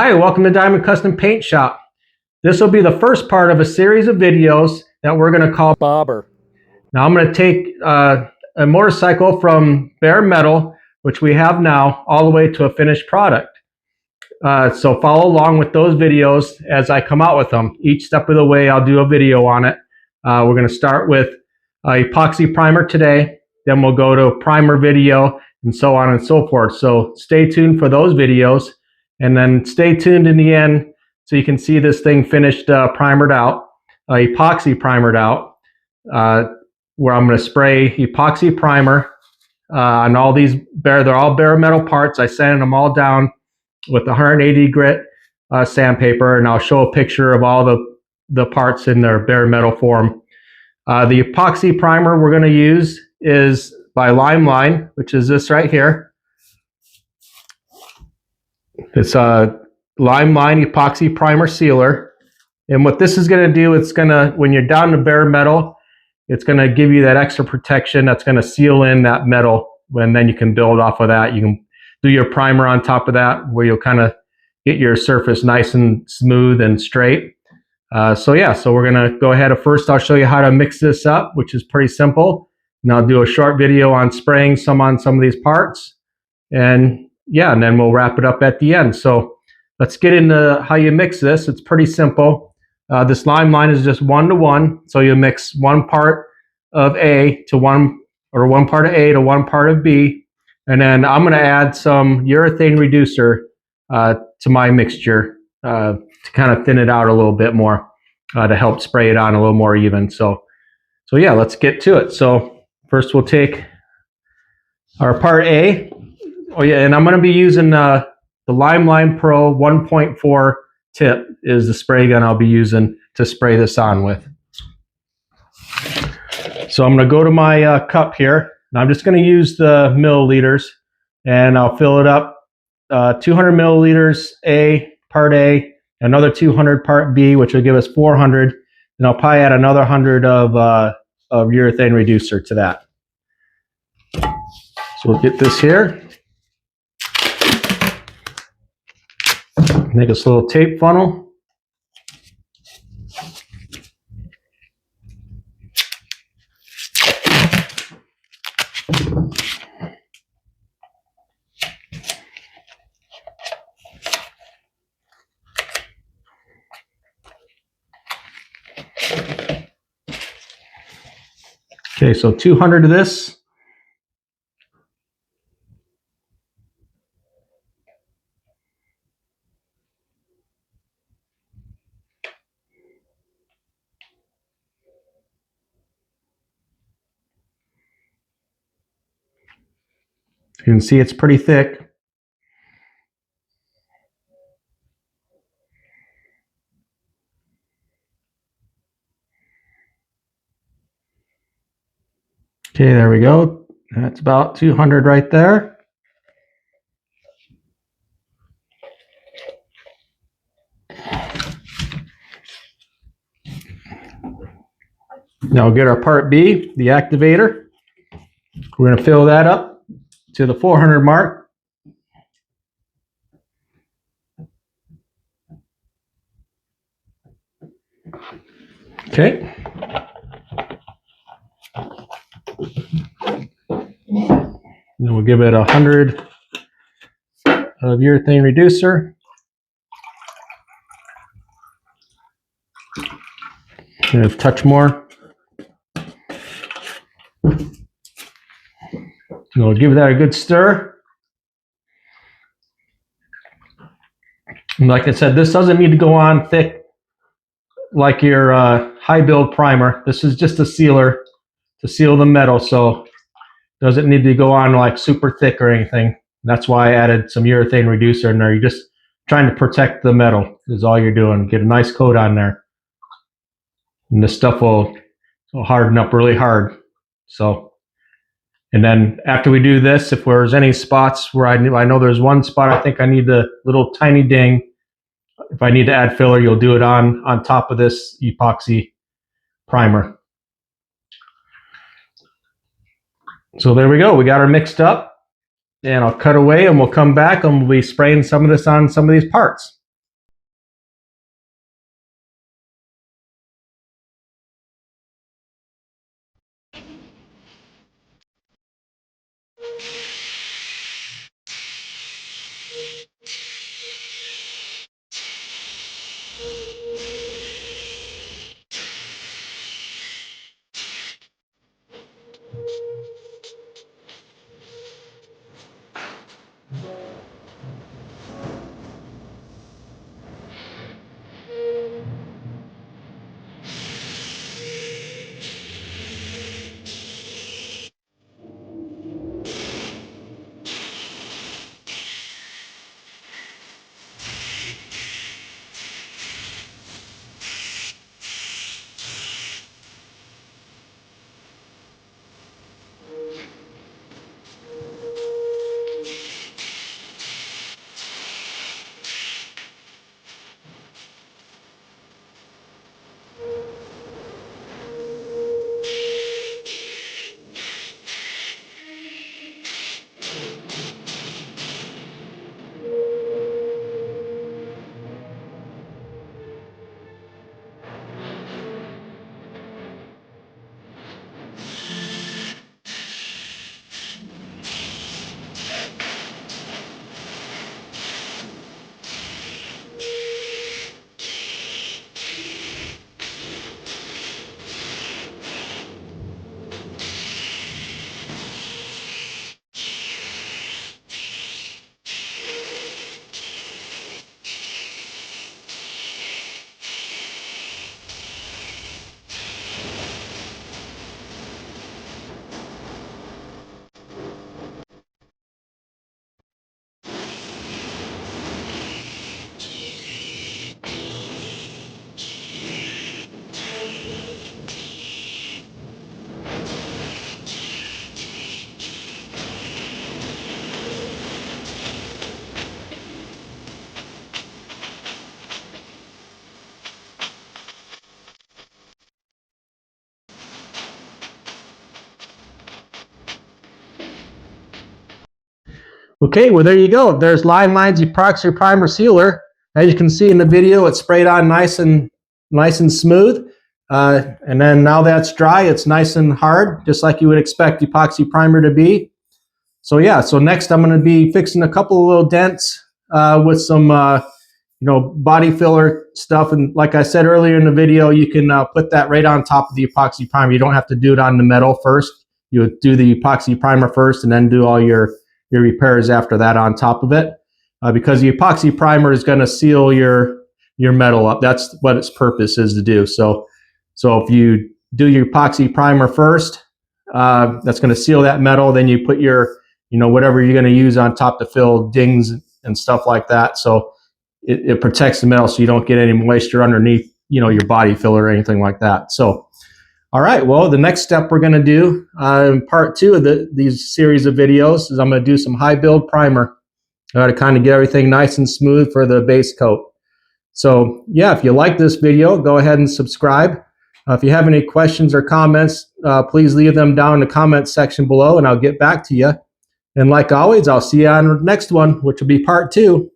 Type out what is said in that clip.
Hi, welcome to Diamond Custom Paint Shop. This will be the first part of a series of videos that we're going to call Bobber. Now I'm going to take a motorcycle from bare metal, which we have now, all the way to a finished product. So follow along with those videos as I come out with them. Each step of the way I'll do a video on it. We're going to start with epoxy primer today, then we'll go to a primer video, and so on and so forth. So stay tuned for those videos. And then stay tuned in the end so you can see this thing finished primered out, epoxy primered out, where I'm going to spray epoxy primer on all these they're all bare metal parts. I sanded them all down with 180 grit sandpaper, and I'll show a picture of all the parts in their bare metal form. The epoxy primer we're going to use is by Lime Line, which is this right here. It's a Lime Line Epoxy Primer Sealer. And what this is going to do, it's going to, when you're down to bare metal, it's going to give you that extra protection that's going to seal in that metal, and then you can build off of that. You can do your primer on top of that, where you'll kind of get your surface nice and smooth and straight. So we're going to go ahead. First, I'll show you how to mix this up, which is pretty simple. And I'll do a short video on spraying some on some of these parts. And then we'll wrap it up at the end. So let's get into how you mix this. It's pretty simple. This Lime Line is just 1-to-1. So you mix one part of A to one part of A to one part of B. And then I'm going to add some urethane reducer to my mixture to kind of thin it out a little bit more to help spray it on a little more even. So let's get to it. So first we'll take our part A. Oh yeah, and I'm going to be using the Lime Line Pro 1.4 tip is the spray gun I'll be using to spray this on with. So I'm going to go to my cup here, and I'm just going to use the milliliters, and I'll fill it up 200 milliliters part A, another 200 part B, which will give us 400, and I'll probably add another 100 of urethane reducer to that. So we'll get this here. Make this little tape funnel. Okay, so 200 of this. You can see it's pretty thick. Okay, there we go. That's about 200 right there. Now we'll get our part B, the activator. We're going to fill that up to the 400 mark. Okay. Then we'll give it 100 of urethane reducer. And a touch more. And we'll give that a good stir. And like I said, this doesn't need to go on thick like your high build primer. This is just a sealer to seal the metal, so it doesn't need to go on like super thick or anything. That's why I added some urethane reducer in there. You're just trying to protect the metal is all you're doing. Get a nice coat on there. And this stuff will harden up really hard. So, and then after we do this, if there's any spots where I know there's one spot I think I need a little tiny ding. If I need to add filler, you'll do it on top of this epoxy primer. So there we go. We got her mixed up, and I'll cut away and we'll come back and we'll be spraying some of this on some of these parts. Okay, well there you go. There's Lime Line's Epoxy Primer Sealer. As you can see in the video, it's sprayed on nice and smooth. And then now that's dry, it's nice and hard, just like you would expect epoxy primer to be. So yeah, so next I'm going to be fixing a couple of little dents with some body filler stuff. And like I said earlier in the video, you can put that right on top of the epoxy primer. You don't have to do it on the metal first. You would do the epoxy primer first and then do all your repairs after that on top of it, because the epoxy primer is going to seal your metal up. That's what its purpose is to do. So if you do your epoxy primer first, that's going to seal that metal. Then you put your whatever you're going to use on top to fill dings and stuff like that. So it protects the metal so you don't get any moisture underneath your body filler or anything like that. So all right, well, the next step we're going to do in part 2 of these series of videos is I'm going to do some high build primer to kind of get everything nice and smooth for the base coat. So yeah, if you like this video, go ahead and subscribe. If you have any questions or comments, please leave them down in the comments section below and I'll get back to you. And like always, I'll see you on the next one, which will be part 2.